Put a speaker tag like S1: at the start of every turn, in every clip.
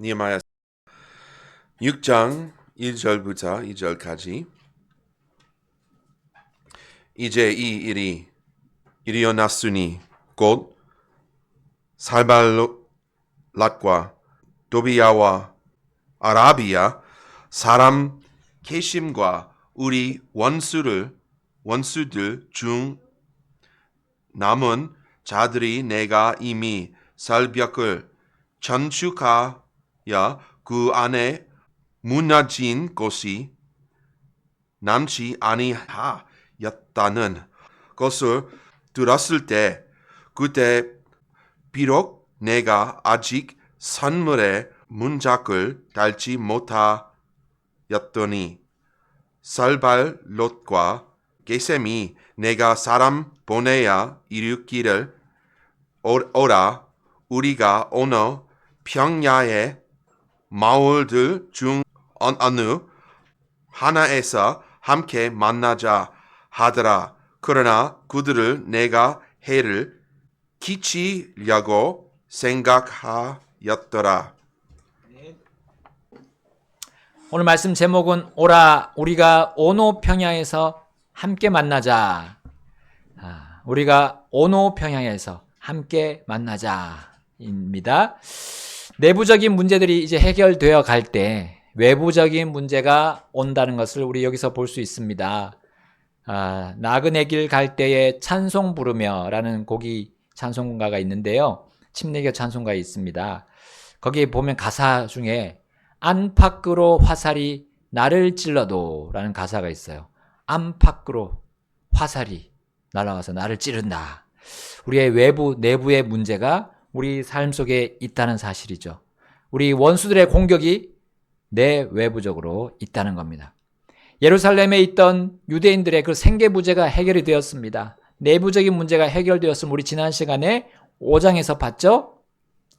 S1: 니에마야 6장 1절부터 2절까지. 이제 이 일이 일어났으니 곧 살발랏과 도비야와 아라비아 사람 게심과 우리 원수들 중 남은 자들이 내가 이미 설벽을 건축하여 그 안에 무너진 곳이 남지 아니하였다는 것을 들었을 때, 그때 비록 내가 아직 선물의 문짝을 달지 못하였더니 설발롯과 게셈이 내가 사람 보내야 이르기를 오라, 우리가 어느 평야의 마을들 중 어느 하나에서 함께 만나자 하더라. 그러나 그들을 내가 해를 끼치려고 생각하였더라.
S2: 오늘 말씀 제목은 오라 우리가 오노 평야에서 함께 만나자. 우리가 오노 평야에서 함께 만나자입니다. 내부적인 문제들이 이제 해결되어 갈 때 외부적인 문제가 온다는 것을 우리 여기서 볼 수 있습니다. 나그네 길 갈 때에 찬송 부르며라는 곡이 찬송가가 있는데요. 침례교 찬송가에 있습니다. 거기에 보면 가사 중에 안팎으로 화살이 나를 찔러도 라는 가사가 있어요. 안팎으로 화살이 날아와서 나를 찌른다. 우리의 외부, 내부의 문제가 우리 삶 속에 있다는 사실이죠. 우리 원수들의 공격이 내 외부적으로 있다는 겁니다. 예루살렘에 있던 유대인들의 그 생계부재가 해결이 되었습니다. 내부적인 문제가 해결되었음을 우리 지난 시간에 5장에서 봤죠?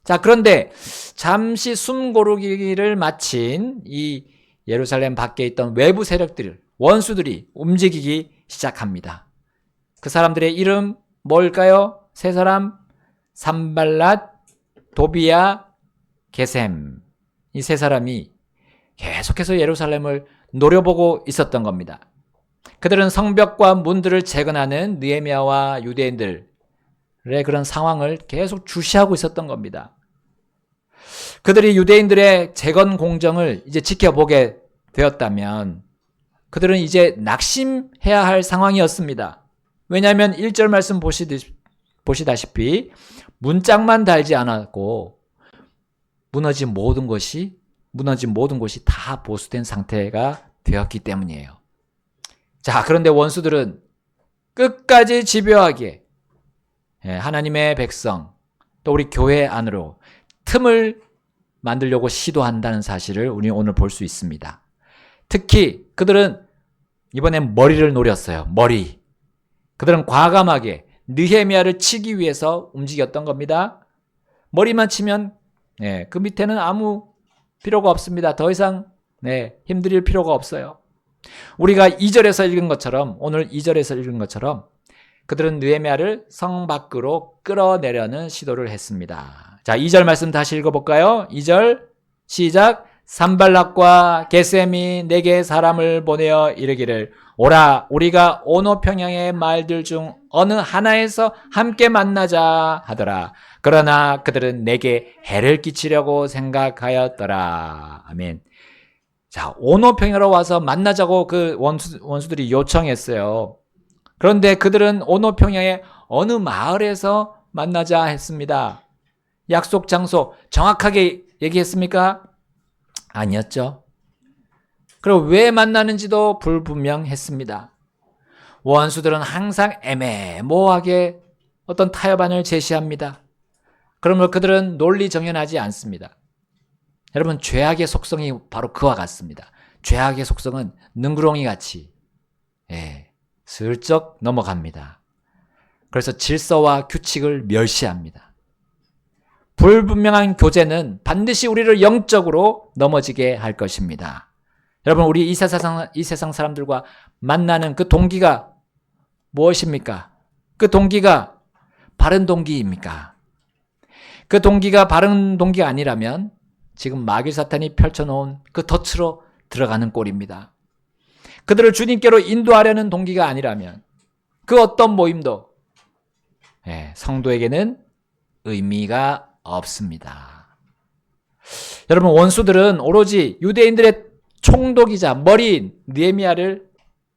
S2: 자, 그런데 잠시 숨 고르기를 마친 이 예루살렘 밖에 있던 외부 세력들, 원수들이 움직이기 시작합니다. 그 사람들의 이름 뭘까요? 세 사람, 산발랏, 도비야, 게셈. 이 세 사람이 계속해서 예루살렘을 노려보고 있었던 겁니다. 그들은 성벽과 문들을 재건하는 느헤미야와 유대인들의 그런 상황을 계속 주시하고 있었던 겁니다. 그들이 유대인들의 재건 공정을 이제 지켜보게 되었다면 그들은 이제 낙심해야 할 상황이었습니다. 왜냐하면 1절 말씀 보시다시피 문짝만 달지 않았고 무너진 모든 곳이 다 보수된 상태가 되었기 때문이에요. 자, 그런데 원수들은 끝까지 집요하게 하나님의 백성 또 우리 교회 안으로 틈을 만들려고 시도한다는 사실을 우리 오늘 볼 수 있습니다. 특히 그들은 이번엔 머리를 노렸어요. 머리. 그들은 과감하게 느헤미야를 치기 위해서 움직였던 겁니다. 머리만 치면 그 밑에는 아무 필요가 없습니다. 더 이상 힘들일 필요가 없어요. 우리가 2절에서 읽은 것처럼 오늘 2절에서 읽은 것처럼 그들은 느헤미야를 성 밖으로 끌어내려는 시도를 했습니다. 자, 2절 말씀 다시 읽어볼까요? 2절 시작. 산발락과 게셈이 내게 사람을 보내어 이르기를 오라 우리가 오노 평양의 말들 중 어느 하나에서 함께 만나자 하더라. 그러나 그들은 내게 해를 끼치려고 생각하였더라. 아멘. 자, 오노 평야로 와서 만나자고 그 원수들이 요청했어요. 그런데 그들은 오노 평야의 어느 마을에서 만나자 했습니다. 약속 장소 정확하게 얘기했습니까? 아니었죠. 그리고 왜 만나는지도 불분명했습니다. 원수들은 항상 애매모호하게 어떤 타협안을 제시합니다. 그러므로 그들은 논리정연하지 않습니다. 여러분, 죄악의 속성이 바로 그와 같습니다. 죄악의 속성은 능구렁이같이 슬쩍 넘어갑니다. 그래서 질서와 규칙을 멸시합니다. 불분명한 교제는 반드시 우리를 영적으로 넘어지게 할 것입니다. 여러분, 우리 이 세상 사람들과 만나는 그 동기가 무엇입니까? 그 동기가 바른 동기입니까? 그 동기가 바른 동기가 아니라면 지금 마귀 사탄이 펼쳐놓은 그 덫으로 들어가는 꼴입니다. 그들을 주님께로 인도하려는 동기가 아니라면 그 어떤 모임도 성도에게는 의미가 없습니다. 여러분, 원수들은 오로지 유대인들의 총독이자 머리인 느헤미야를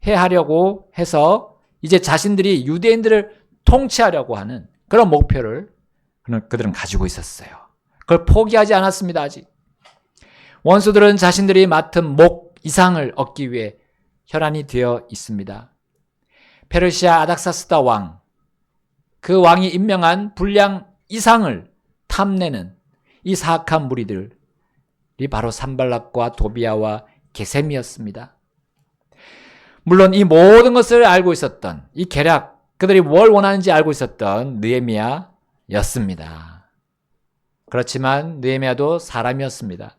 S2: 해하려고 해서 이제 자신들이 유대인들을 통치하려고 하는 그런 목표를 그들은 가지고 있었어요. 그걸 포기하지 않았습니다. 아직. 원수들은 자신들이 맡은 목 이상을 얻기 위해 혈안이 되어 있습니다. 페르시아 아닥사스다 왕, 그 왕이 임명한 분량 이상을 탐내는 이 사악한 무리들이 바로 산발락과 도비아와 게셈이었습니다. 물론 이 모든 것을 알고 있었던, 이 계략, 그들이 뭘 원하는지 알고 있었던 느헤미야였습니다. 그렇지만 느헤미야도 사람이었습니다.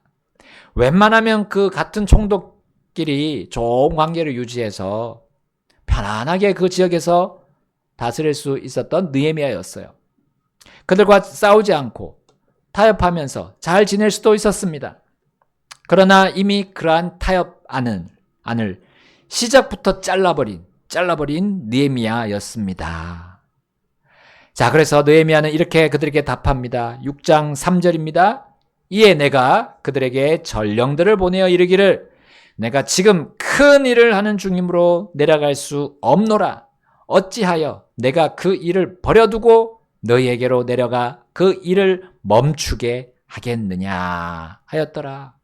S2: 웬만하면 그 같은 총독끼리 좋은 관계를 유지해서 편안하게 그 지역에서 다스릴 수 있었던 느헤미야였어요. 그들과 싸우지 않고 타협하면서 잘 지낼 수도 있었습니다. 그러나 이미 그러한 타협안을 시작부터 잘라버린 느헤미야였습니다. 자, 그래서 느헤미야는 이렇게 그들에게 답합니다. 6장 3절입니다. 이에 내가 그들에게 전령들을 보내어 이르기를 내가 지금 큰 일을 하는 중이므로 내려갈 수 없노라. 어찌하여 내가 그 일을 버려두고 너희에게로 내려가 그 일을 멈추게 하겠느냐 하였더라.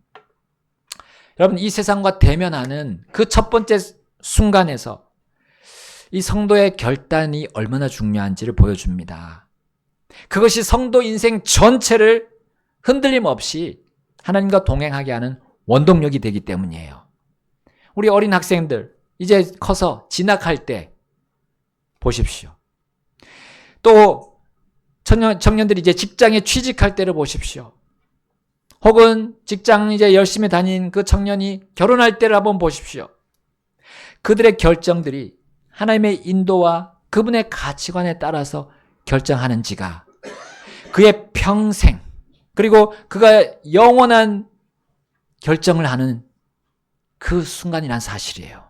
S2: 여러분, 이 세상과 대면하는 그 첫 번째 순간에서 이 성도의 결단이 얼마나 중요한지를 보여줍니다. 그것이 성도 인생 전체를 흔들림 없이 하나님과 동행하게 하는 원동력이 되기 때문이에요. 우리 어린 학생들 이제 커서 진학할 때 보십시오. 또 청년들이 이제 직장에 취직할 때를 보십시오. 혹은 직장 이제 열심히 다닌 그 청년이 결혼할 때를 한번 보십시오. 그들의 결정들이 하나님의 인도와 그분의 가치관에 따라서 결정하는지가 그의 평생, 그리고 그가 영원한 결정을 하는 그 순간이란 사실이에요.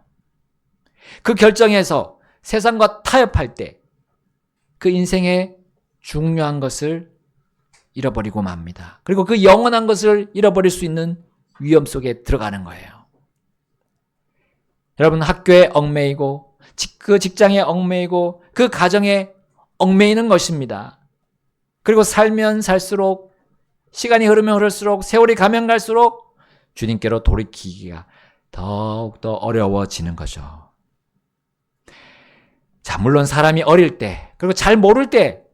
S2: 그 결정에서 세상과 타협할 때 그 인생의 중요한 것을 잃어버리고 맙니다. 그리고 그 영원한 것을 잃어버릴 수 있는 위험 속에 들어가는 거예요. 여러분, 학교에 얽매이고 그 직장에 얽매이고 그 가정에 얽매이는 것입니다. 그리고 살면 살수록, 시간이 흐르면 흐를수록, 세월이 가면 갈수록 주님께로 돌이키기가 더욱더 어려워지는 거죠. 자, 물론 사람이 어릴 때, 그리고 잘 모를 때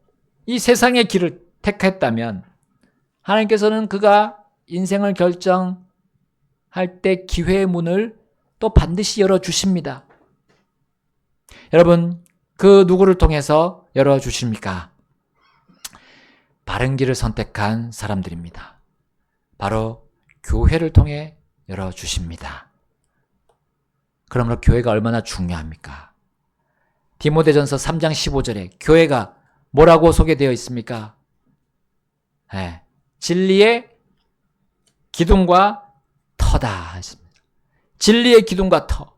S2: 이 세상의 길을 택했다면 하나님께서는 그가 인생을 결정할 때 기회의 문을 또 반드시 열어주십니다. 여러분, 그 누구를 통해서 열어주십니까? 바른 길을 선택한 사람들입니다. 바로 교회를 통해 열어주십니다. 그러므로 교회가 얼마나 중요합니까? 디모데전서 3장 15절에 교회가 뭐라고 소개되어 있습니까? 진리의 기둥과 터다. 진리의 기둥과 터.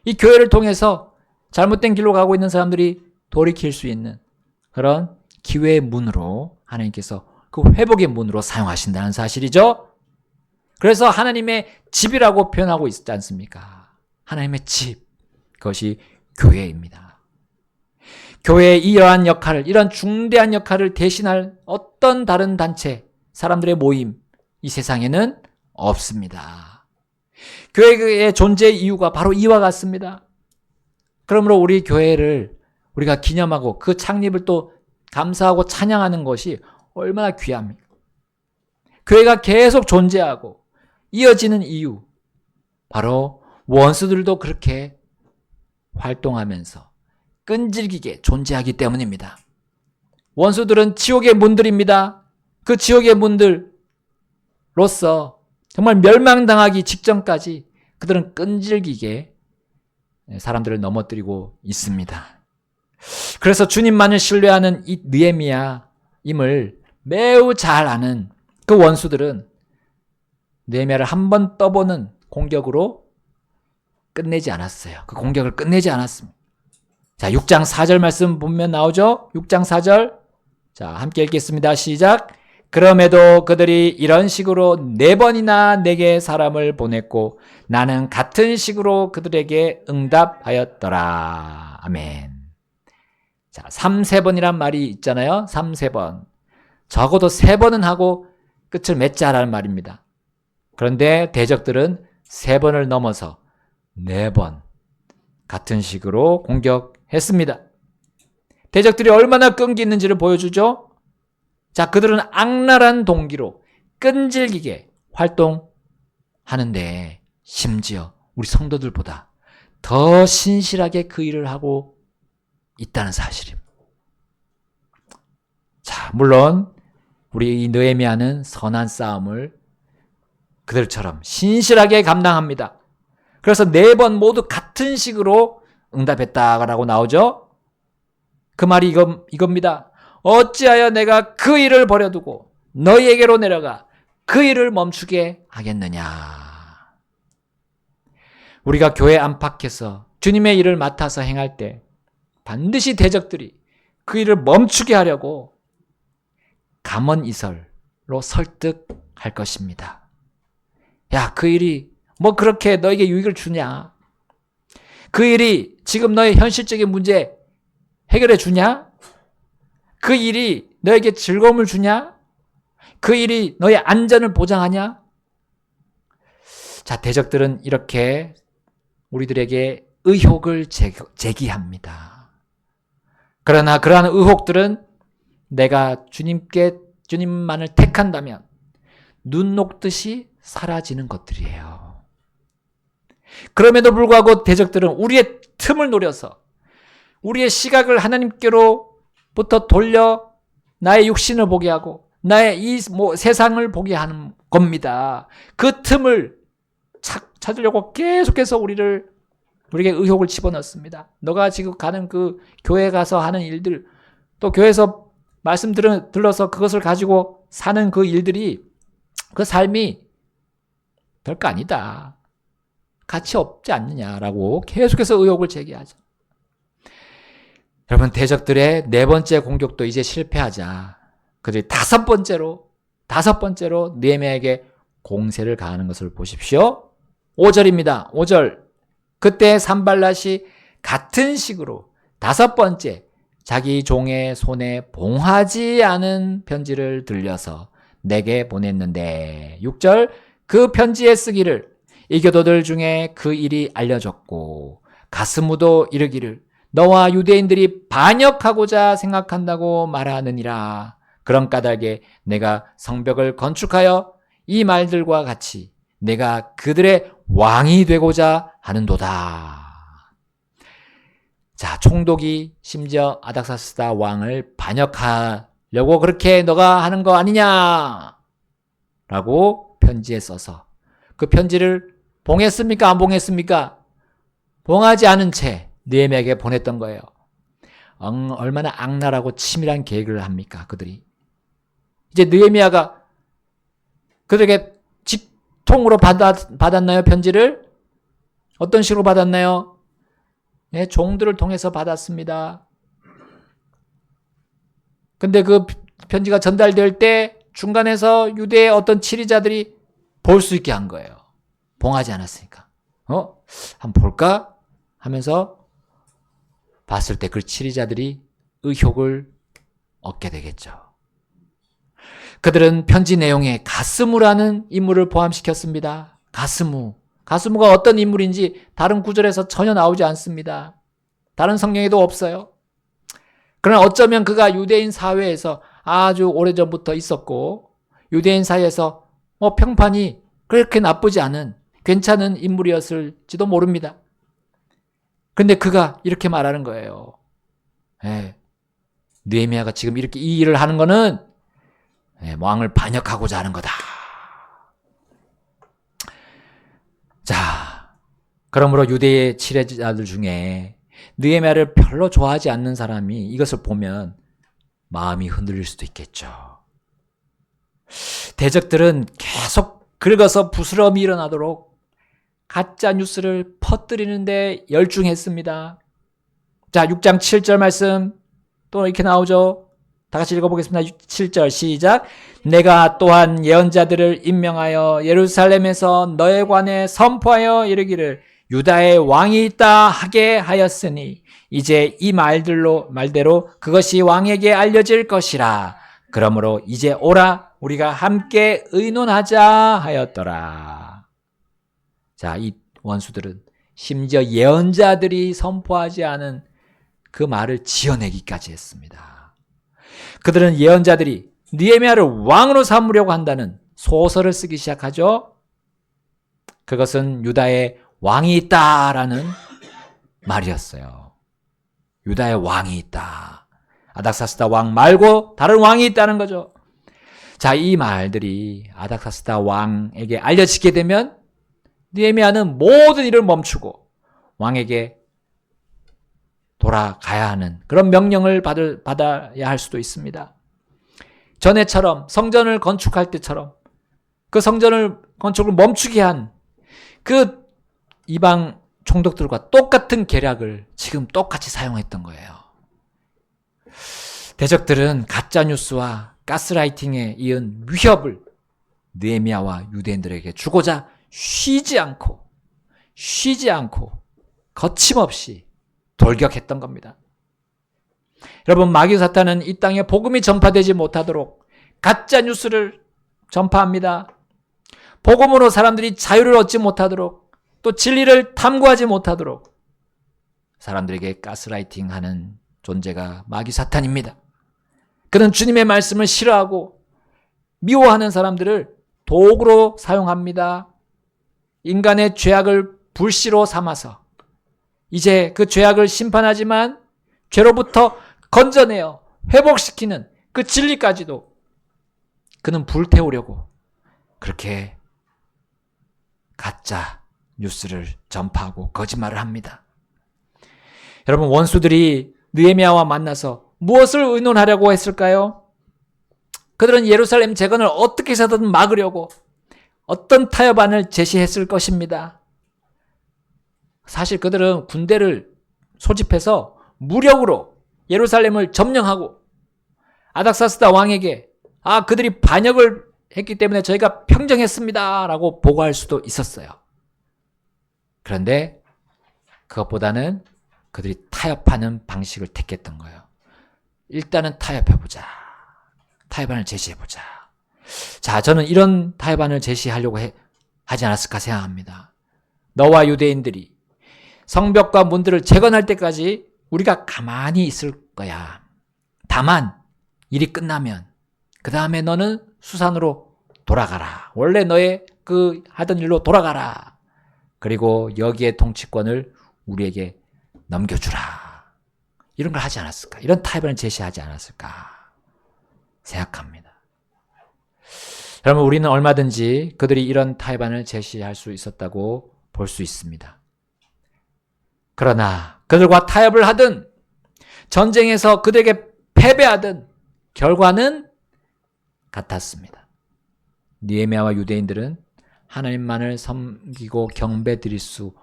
S2: 이 교회를 통해서 잘못된 길로 가고 있는 사람들이 돌이킬 수 있는 그런 기회의 문으로 하나님께서 그 회복의 문으로 사용하신다는 사실이죠. 그래서 하나님의 집이라고 표현하고 있지 않습니까? 하나님의 집. 그것이 교회입니다. 교회의 이러한 역할을, 이런 중대한 역할을 대신할 어떤 다른 단체, 사람들의 모임, 이 세상에는 없습니다. 교회의 존재의 이유가 바로 이와 같습니다. 그러므로 우리 교회를 우리가 기념하고 그 창립을 또 감사하고 찬양하는 것이 얼마나 귀합니까? 교회가 계속 존재하고 이어지는 이유, 바로 원수들도 그렇게 활동하면서 끈질기게 존재하기 때문입니다. 원수들은 지옥의 문들입니다. 그 지옥의 문들로서 정말 멸망당하기 직전까지 그들은 끈질기게 사람들을 넘어뜨리고 있습니다. 그래서 주님만을 신뢰하는 이 느헤미야임을 매우 잘 아는 그 원수들은 느헤미야를 한 번 떠보는 공격으로 끝내지 않았어요. 그 공격을 끝내지 않았습니다. 자, 6장 4절 말씀 보면 나오죠? 6장 4절. 자, 함께 읽겠습니다. 시작. 그럼에도 그들이 이런 식으로 4번이나 내게 사람을 보냈고 나는 같은 식으로 그들에게 응답하였더라. 아멘. 자, 3, 3번이란 말이 있잖아요. 3, 3번. 적어도 3번은 하고 끝을 맺자라는 말입니다. 그런데 대적들은 3번을 넘어서 4번 같은 식으로 공격했습니다. 대적들이 얼마나 끈기 있는지를 보여주죠. 자, 그들은 악랄한 동기로 끈질기게 활동하는데 심지어 우리 성도들보다 더 신실하게 그 일을 하고 있다는 사실입니다. 자, 물론 우리 이 느헤미야는 선한 싸움을 그들처럼 신실하게 감당합니다. 그래서 4번 모두 같은 식으로 응답했다라고 나오죠. 그 말이 이겁니다. 어찌하여 내가 그 일을 버려두고 너희에게로 내려가 그 일을 멈추게 하겠느냐. 우리가 교회 안팎에서 주님의 일을 맡아서 행할 때 반드시 대적들이 그 일을 멈추게 하려고 감언이설로 설득할 것입니다. 야, 그 일이 뭐 그렇게 너에게 유익을 주냐? 그 일이 지금 너의 현실적인 문제 해결해 주냐? 그 일이 너에게 즐거움을 주냐? 그 일이 너의 안전을 보장하냐? 자, 대적들은 이렇게 우리들에게 의혹을 제기합니다. 그러나 그러한 의혹들은 내가 주님만을 택한다면 눈 녹듯이 사라지는 것들이에요. 그럼에도 불구하고 대적들은 우리의 틈을 노려서 우리의 시각을 하나님께로부터 돌려 나의 육신을 보게 하고 나의 이 세상을 보게 하는 겁니다. 그 틈을 찾으려고 계속해서 우리에게 의혹을 집어넣습니다. 너가 지금 가는 그 교회 가서 하는 일들, 또 교회에서 말씀 들어서 그것을 가지고 사는 그 일들이, 그 삶이 별거 아니다. 가치 없지 않느냐라고 계속해서 의혹을 제기하죠. 여러분, 대적들의 4번째 공격도 이제 실패하자 그들이 다섯 번째로 느헤미야에게 공세를 가하는 것을 보십시오. 5절입니다. 5절. 그때 산발랏이 같은 식으로 5번째 자기 종의 손에 봉하지 않은 편지를 들려서 내게 보냈는데 6절. 그 편지에 쓰기를 이교도들 중에 그 일이 알려졌고 가스무도 이르기를 너와 유대인들이 반역하고자 생각한다고 말하느니라. 그런 까닭에 내가 성벽을 건축하여 이 말들과 같이 내가 그들의 왕이 되고자 하는도다. 자, 총독이 심지어 아닥사스다 왕을 반역하려고 그렇게 너가 하는 거 아니냐? 라고 편지에 써서 그 편지를 봉했습니까? 안 봉했습니까? 봉하지 않은 채 느헤미야에게 보냈던 거예요. 얼마나 악랄하고 치밀한 계획을 합니까? 그들이. 이제 느헤미야가 그들에게 직통으로 받았나요? 편지를? 어떤 식으로 받았나요? 네, 종들을 통해서 받았습니다. 근데 그 편지가 전달될 때 중간에서 유대의 어떤 치리자들이 볼 수 있게 한 거예요. 봉하지 않았으니까. 한번 볼까? 하면서 봤을 때 그 치리자들이 의혹을 얻게 되겠죠. 그들은 편지 내용에 가스무라는 인물을 포함시켰습니다. 가스무가 어떤 인물인지 다른 구절에서 전혀 나오지 않습니다. 다른 성경에도 없어요. 그러나 어쩌면 그가 유대인 사회에서 아주 오래전부터 있었고 유대인 사이에서 평판이 그렇게 나쁘지 않은 괜찮은 인물이었을지도 모릅니다. 근데 그가 이렇게 말하는 거예요. 느헤미야가 지금 이렇게 이 일을 하는 거는 왕을 반역하고자 하는 거다. 자, 그러므로 유대의 치리자들 중에 느헤미야를 별로 좋아하지 않는 사람이 이것을 보면 마음이 흔들릴 수도 있겠죠. 대적들은 계속 긁어서 부스럼이 일어나도록 가짜 뉴스를 퍼뜨리는데 열중했습니다. 자, 6장 7절 말씀 또 이렇게 나오죠. 다 같이 읽어보겠습니다. 7절 시작. 내가 또한 예언자들을 임명하여 예루살렘에서 너에 관해 선포하여 이르기를 유다의 왕이 있다 하게 하였으니 이제 이 말대로 그것이 왕에게 알려질 것이라. 그러므로 이제 오라 우리가 함께 의논하자 하였더라. 자, 이 원수들은 심지어 예언자들이 선포하지 않은 그 말을 지어내기까지 했습니다. 그들은 예언자들이 느헤미야를 왕으로 삼으려고 한다는 소설을 쓰기 시작하죠. 그것은 유다의 왕이 있다라는 말이었어요. 유다의 왕이 있다. 아닥사스다 왕 말고 다른 왕이 있다는 거죠. 자, 이 말들이 아닥사스다 왕에게 알려지게 되면 느헤미야는 모든 일을 멈추고 왕에게 돌아가야 하는 그런 명령을 받아야 할 수도 있습니다. 전에처럼 성전을 건축할 때처럼 그 성전을 건축을 멈추게 한 그 이방 총독들과 똑같은 계략을 지금 똑같이 사용했던 거예요. 대적들은 가짜뉴스와 가스라이팅에 이은 위협을 느헤미야와 유대인들에게 주고자 쉬지 않고 거침없이 돌격했던 겁니다. 여러분, 마귀 사탄은 이 땅에 복음이 전파되지 못하도록 가짜 뉴스를 전파합니다. 복음으로 사람들이 자유를 얻지 못하도록 또 진리를 탐구하지 못하도록 사람들에게 가스라이팅하는 존재가 마귀 사탄입니다. 그는 주님의 말씀을 싫어하고 미워하는 사람들을 도구로 사용합니다. 인간의 죄악을 불씨로 삼아서 이제 그 죄악을 심판하지만 죄로부터 건져내어 회복시키는 그 진리까지도 그는 불태우려고 그렇게 가짜 뉴스를 전파하고 거짓말을 합니다. 여러분, 원수들이 느헤미야와 만나서 무엇을 의논하려고 했을까요? 그들은 예루살렘 재건을 어떻게 해서든 막으려고 어떤 타협안을 제시했을 것입니다. 사실 그들은 군대를 소집해서 무력으로 예루살렘을 점령하고 아닥사스다 왕에게 그들이 반역을 했기 때문에 저희가 평정했습니다 라고 보고할 수도 있었어요. 그런데 그것보다는 그들이 타협하는 방식을 택했던 거예요. 일단은 타협해보자. 타협안을 제시해보자. 자, 저는 이런 타협안을 제시하려고 하지 않았을까 생각합니다. 너와 유대인들이 성벽과 문들을 재건할 때까지 우리가 가만히 있을 거야. 다만 일이 끝나면 그 다음에 너는 수산으로 돌아가라. 원래 너의 그 하던 일로 돌아가라. 그리고 여기에 통치권을 우리에게 넘겨주라. 이런 걸 하지 않았을까? 이런 타협을 제시하지 않았을까 생각합니다. 여러분, 우리는 얼마든지 그들이 이런 타협안을 제시할 수 있었다고 볼 수 있습니다. 그러나 그들과 타협을 하든 전쟁에서 그들에게 패배하든 결과는 같았습니다. 느헤미야와 유대인들은 하나님만을 섬기고 경배드릴 수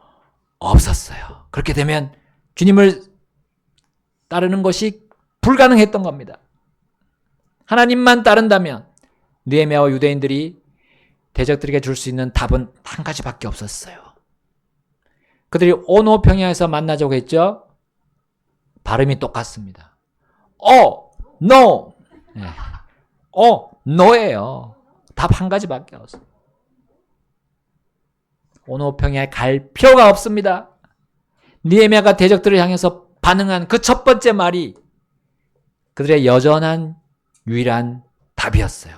S2: 없었어요. 그렇게 되면 주님을 따르는 것이 불가능했던 겁니다. 하나님만 따른다면 느헤미야와 유대인들이 대적들에게 줄 수 있는 답은 한 가지밖에 없었어요. 그들이 오노 평야에서 만나자고 했죠. 발음이 똑같습니다. no. no예요. 답 한 가지밖에 없어요. 오노 평야에 갈 필요가 없습니다. 느헤미야가 대적들을 향해서 반응한 그 첫 번째 말이 그들의 여전한 유일한 답이었어요.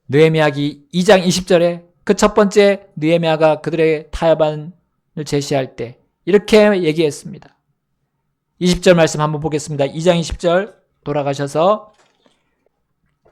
S2: 느헤미야기 2장 20절에 그 첫 번째 느헤미야가 그들의 타협안을 제시할 때 이렇게 얘기했습니다. 20절 말씀 한번 보겠습니다. 2장 20절 돌아가셔서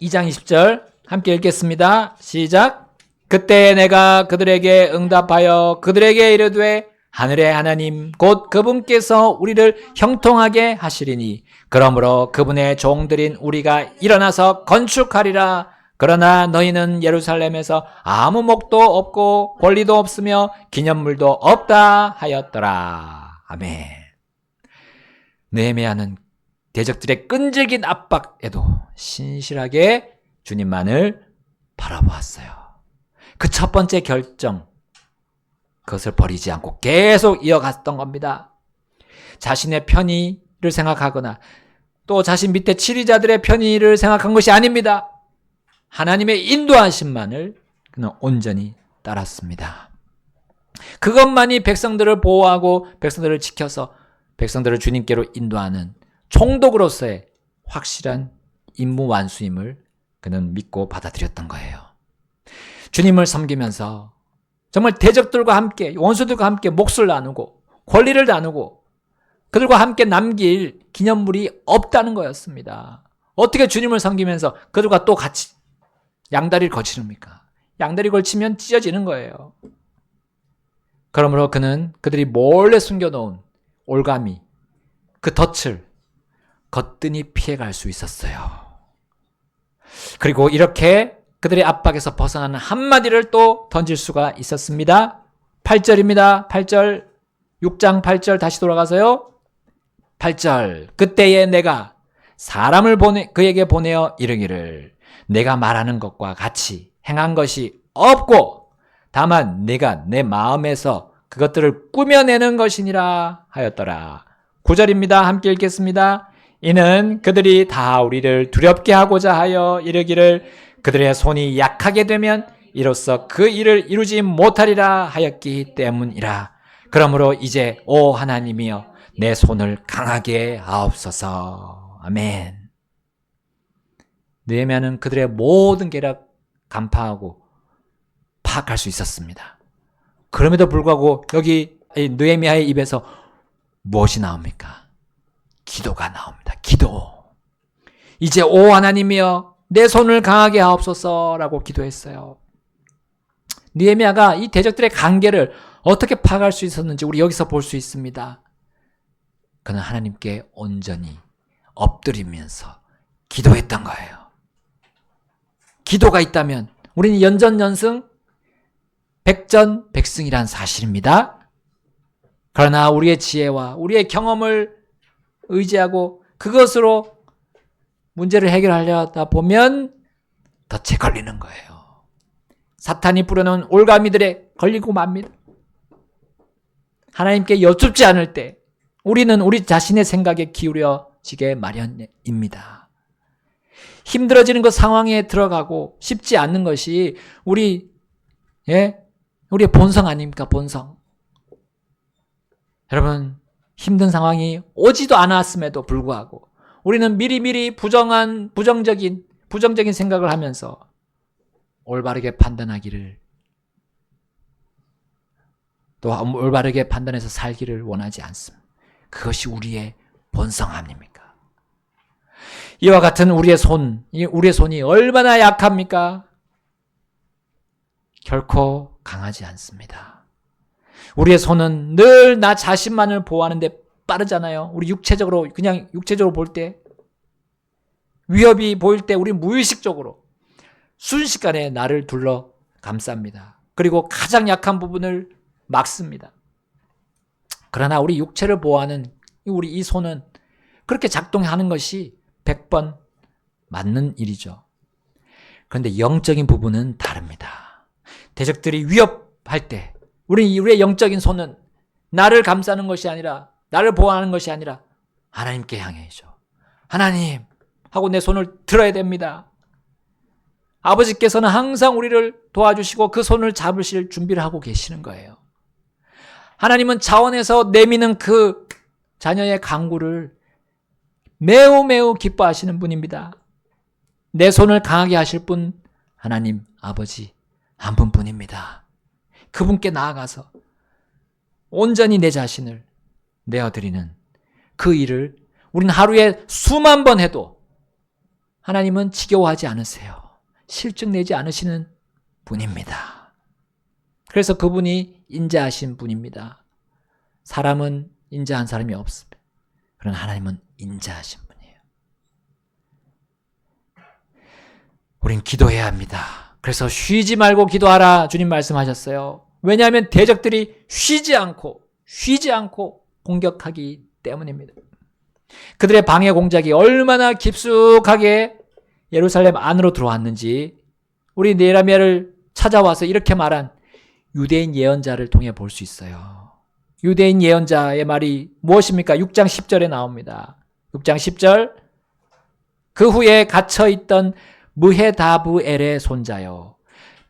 S2: 2장 20절 함께 읽겠습니다. 시작. 그때 내가 그들에게 응답하여 그들에게 이르되 하늘의 하나님 곧 그분께서 우리를 형통하게 하시리니 그러므로 그분의 종들인 우리가 일어나서 건축하리라. 그러나 너희는 예루살렘에서 아무 목도 없고 권리도 없으며 기념물도 없다 하였더라. 아멘. 느헤미야는 대적들의 끈질긴 압박에도 신실하게 주님만을 바라보았어요. 그 첫 번째 결정, 그것을 버리지 않고 계속 이어갔던 겁니다. 자신의 편의를 생각하거나 또 자신 밑에 치리자들의 편의를 생각한 것이 아닙니다. 하나님의 인도하심만을 그는 온전히 따랐습니다. 그것만이 백성들을 보호하고 백성들을 지켜서 백성들을 주님께로 인도하는 총독으로서의 확실한 임무 완수임을 그는 믿고 받아들였던 거예요. 주님을 섬기면서 정말 대적들과 함께 원수들과 함께 몫을 나누고 권리를 나누고 그들과 함께 남길 기념물이 없다는 거였습니다. 어떻게 주님을 섬기면서 그들과 또 같이 양다리를 거치릅니까? 양다리 걸치면 찢어지는 거예요. 그러므로 그는 그들이 몰래 숨겨놓은 올가미, 그 덫을 거뜬히 피해갈 수 있었어요. 그리고 이렇게 그들의 압박에서 벗어나는 한마디를 또 던질 수가 있었습니다. 8절입니다. 8절, 6장 8절 다시 돌아가서요. 8절, 그때에 내가 사람을 그에게 보내어 이르기를 내가 말하는 것과 같이 행한 것이 없고 다만 내가 내 마음에서 그것들을 꾸며내는 것이니라 하였더라. 9절입니다. 함께 읽겠습니다. 이는 그들이 다 우리를 두렵게 하고자 하여 이르기를 그들의 손이 약하게 되면 이로써 그 일을 이루지 못하리라 하였기 때문이라. 그러므로 이제 오 하나님이여 내 손을 강하게 하옵소서. 아멘. 느헤미야는 그들의 모든 계략 간파하고 파악할 수 있었습니다. 그럼에도 불구하고 여기 느헤미야의 입에서 무엇이 나옵니까? 기도가 나옵니다. 기도. 이제 오 하나님이여 내 손을 강하게 하옵소서라고 기도했어요. 느헤미야가 이 대적들의 관계를 어떻게 파악할 수 있었는지 우리 여기서 볼 수 있습니다. 그는 하나님께 온전히 엎드리면서 기도했던 거예요. 기도가 있다면 우리는 연전연승 백전백승이란 사실입니다. 그러나 우리의 지혜와 우리의 경험을 의지하고 그것으로 문제를 해결하려다 보면 덫에 걸리는 거예요. 사탄이 뿌려놓은 올가미들에 걸리고 맙니다. 하나님께 여쭙지 않을 때 우리는 우리 자신의 생각에 기울여지게 마련입니다. 힘들어지는 그 상황에 들어가고 싶지 않는 것이 우리의 본성 아닙니까? 본성. 여러분, 힘든 상황이 오지도 않았음에도 불구하고 우리는 미리미리 부정적인 생각을 하면서 올바르게 판단하기를 또 올바르게 판단해서 살기를 원하지 않습니다. 그것이 우리의 본성 아닙니까? 이와 같은 우리의 손이 얼마나 약합니까? 결코 강하지 않습니다. 우리의 손은 늘 나 자신만을 보호하는데 빠르잖아요. 우리 육체적으로 볼 때 위협이 보일 때 우리 무의식적으로 순식간에 나를 둘러 감쌉니다. 그리고 가장 약한 부분을 막습니다. 그러나 우리 육체를 보호하는 우리 이 손은 그렇게 작동하는 것이 100번 맞는 일이죠. 그런데 영적인 부분은 다릅니다. 대적들이 위협할 때 우리의 영적인 손은 나를 감싸는 것이 아니라 나를 보호하는 것이 아니라 하나님께 향해죠. 하나님 하고 내 손을 들어야 됩니다. 아버지께서는 항상 우리를 도와주시고 그 손을 잡으실 준비를 하고 계시는 거예요. 하나님은 자원에서 내미는 그 자녀의 간구를 매우 매우 기뻐하시는 분입니다. 내 손을 강하게 하실 분 하나님 아버지 한 분뿐입니다. 그분께 나아가서 온전히 내 자신을 내어드리는 그 일을 우리는 하루에 수만 번 해도 하나님은 지겨워하지 않으세요. 실증 내지 않으시는 분입니다. 그래서 그분이 인자하신 분입니다. 사람은 인자한 사람이 없습니다. 그러나 하나님은 인자하신 분이에요. 우린 기도해야 합니다. 그래서 쉬지 말고 기도하라 주님 말씀하셨어요. 왜냐하면 대적들이 쉬지 않고 공격하기 때문입니다. 그들의 방해 공작이 얼마나 깊숙하게 예루살렘 안으로 들어왔는지 우리 느헤미야를 찾아와서 이렇게 말한 유대인 예언자를 통해 볼 수 있어요. 유대인 예언자의 말이 무엇입니까? 6장 10절에 나옵니다. 6장 10절 그 후에 갇혀있던 무헤다브엘의 손자요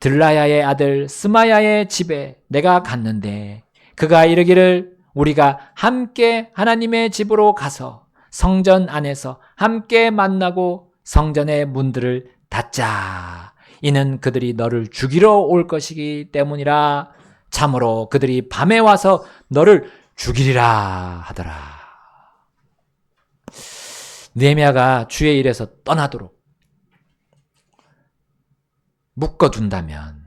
S2: 들라야의 아들 스마야의 집에 내가 갔는데 그가 이르기를 우리가 함께 하나님의 집으로 가서 성전 안에서 함께 만나고 성전의 문들을 닫자. 이는 그들이 너를 죽이러 올 것이기 때문이라. 참으로 그들이 밤에 와서 너를 죽이리라 하더라. 느헤미야가 주의 일에서 떠나도록 묶어둔다면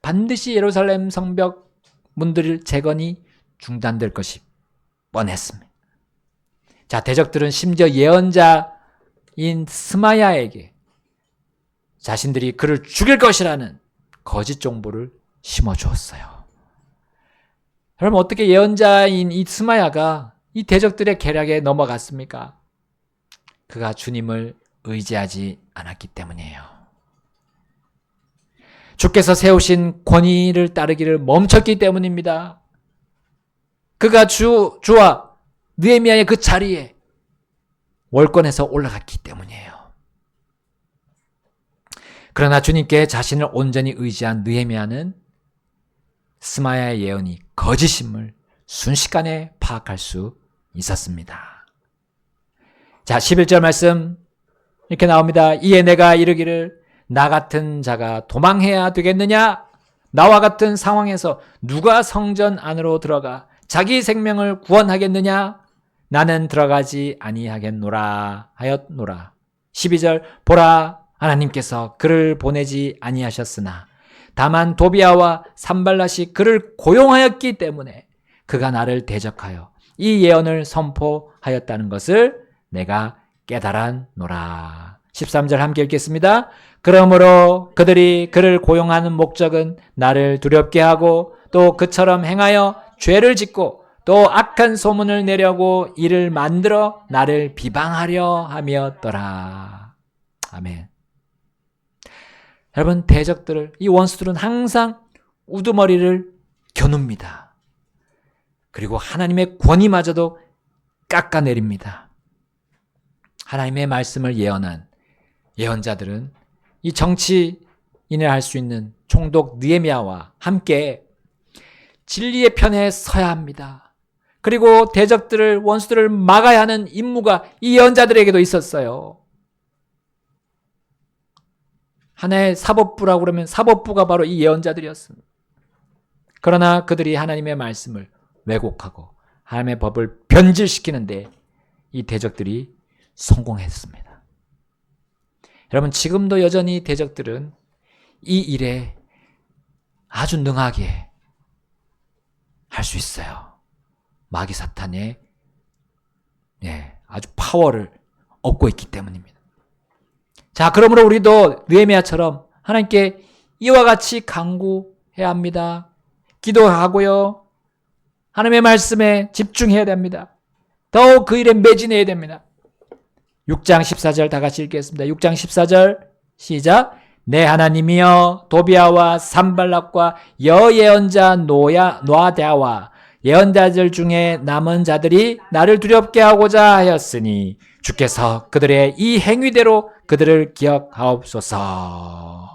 S2: 반드시 예루살렘 성벽 문들 재건이 중단될 것이 뻔했습니다. 자, 대적들은 심지어 예언자인 스마야에게 자신들이 그를 죽일 것이라는 거짓 정보를 심어주었어요. 여러분, 어떻게 예언자인 이 스마야가 이 대적들의 계략에 넘어갔습니까? 그가 주님을 의지하지 않았기 때문이에요. 주께서 세우신 권위를 따르기를 멈췄기 때문입니다. 그가 주와 느헤미야의 그 자리에 월권에서 올라갔기 때문이에요. 그러나 주님께 자신을 온전히 의지한 느헤미야는 스마야의 예언이 거짓임을 순식간에 파악할 수 있었습니다. 자, 11절 말씀 이렇게 나옵니다. 이에 내가 이르기를 나 같은 자가 도망해야 되겠느냐? 나와 같은 상황에서 누가 성전 안으로 들어가 자기 생명을 구원하겠느냐? 나는 들어가지 아니하겠노라 하였노라. 12절 보라 하나님께서 그를 보내지 아니하셨으나 다만 도비아와 산발랏이 그를 고용하였기 때문에 그가 나를 대적하여 이 예언을 선포하였다는 것을 내가 깨달았노라. 13절 함께 읽겠습니다. 그러므로 그들이 그를 고용하는 목적은 나를 두렵게 하고 또 그처럼 행하여 죄를 짓고 또 악한 소문을 내려고 이를 만들어 나를 비방하려 함이었더라. 아멘. 여러분, 대적들을, 이 원수들은 항상 우두머리를 겨눕니다. 그리고 하나님의 권위마저도 깎아내립니다. 하나님의 말씀을 예언한 예언자들은 이 정치인을 할 수 있는 총독 느헤미야와 함께 진리의 편에 서야 합니다. 그리고 대적들을, 원수들을 막아야 하는 임무가 이 예언자들에게도 있었어요. 하나의 사법부라고 그러면 사법부가 바로 이 예언자들이었습니다. 그러나 그들이 하나님의 말씀을 왜곡하고 하나님의 법을 변질시키는데 이 대적들이 성공했습니다. 여러분, 지금도 여전히 대적들은 이 일에 아주 능하게 할 수 있어요. 마귀 사탄의 아주 파워를 얻고 있기 때문입니다. 자, 그러므로 우리도 느헤미야처럼 하나님께 이와 같이 간구해야 합니다. 기도하고요. 하나님의 말씀에 집중해야 됩니다. 더욱 그 일에 매진해야 됩니다. 6장 14절 다 같이 읽겠습니다. 6장 14절 시작. 내 하나님이여 도비아와 산발락과 여예언자 노아대와 예언자들 중에 남은 자들이 나를 두렵게 하고자 하였으니 주께서 그들의 이 행위대로 그들을 기억하옵소서.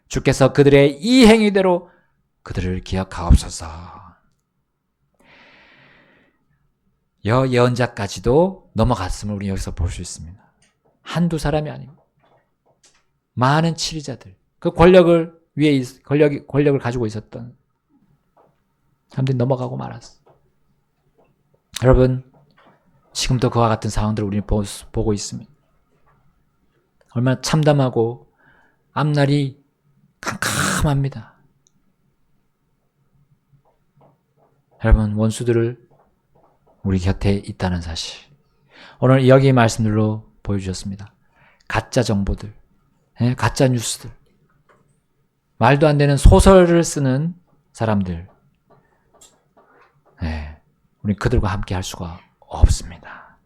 S2: 주께서 그들의 이 행위대로 그들을 기억하옵소서. 예언자까지도 넘어갔음을 우리 여기서 볼 수 있습니다. 한두 사람이 아닙니다. 많은 치리자들, 그 권력을 가지고 있었던 사람들이 넘어가고 말았어. 여러분, 지금도 그와 같은 상황들을 우리는 보고 있습니다. 얼마나 참담하고 앞날이 캄캄합니다. 여러분, 원수들을 우리 곁에 있다는 사실, 오늘 여기 말씀들로 보여주셨습니다. 가짜 정보들, 가짜 뉴스들, 말도 안 되는 소설을 쓰는 사람들, 우리 그들과 함께 할 수가 없습니다.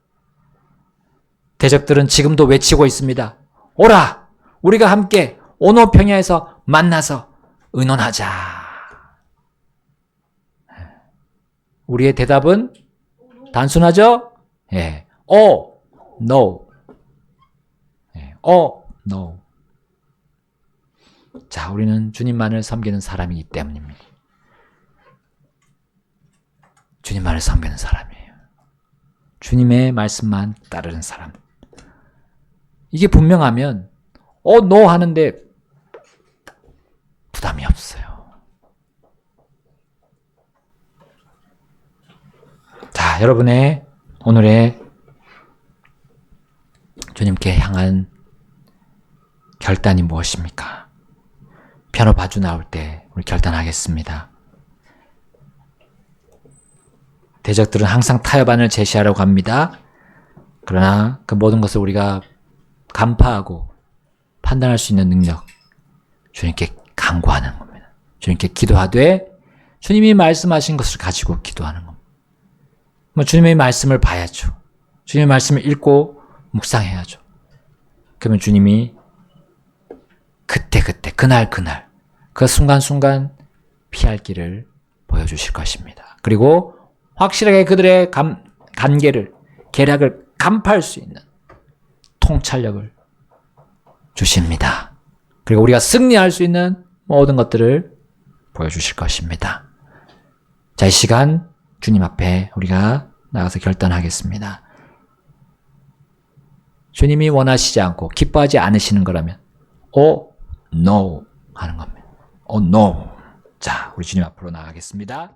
S2: 대적들은 지금도 외치고 있습니다. 오라! 우리가 함께 오노평야에서 만나서 의논하자. 우리의 대답은 단순하죠? no. no. 자, 우리는 주님만을 섬기는 사람이기 때문입니다. 주님만을 섬기는 사람이에요. 주님의 말씀만 따르는 사람. 이게 분명하면 no 하는데 부담이 없어요. 자, 여러분의 오늘의 주님께 향한 결단이 무엇입니까? 피아노 바주 나올 때 우리 결단하겠습니다. 대적들은 항상 타협안을 제시하려고 합니다. 그러나 그 모든 것을 우리가 간파하고 판단할 수 있는 능력, 주님께 간구하는 겁니다. 주님께 기도하되 주님이 말씀하신 것을 가지고 기도하는 겁니다. 주님의 말씀을 봐야죠. 주님의 말씀을 읽고 묵상해야죠. 그러면 주님이 그때 그날 그 순간순간 피할 길을 보여주실 것입니다. 그리고 확실하게 그들의 간계를 계략을 간파할 수 있는 통찰력을 주십니다. 그리고 우리가 승리할 수 있는 모든 것들을 보여주실 것입니다. 자, 이 시간 주님 앞에 우리가 나가서 결단하겠습니다. 주님이 원하시지 않고 기뻐하지 않으시는 거라면 no 하는 겁니다. no. 자, 우리 주님 앞으로 나가겠습니다.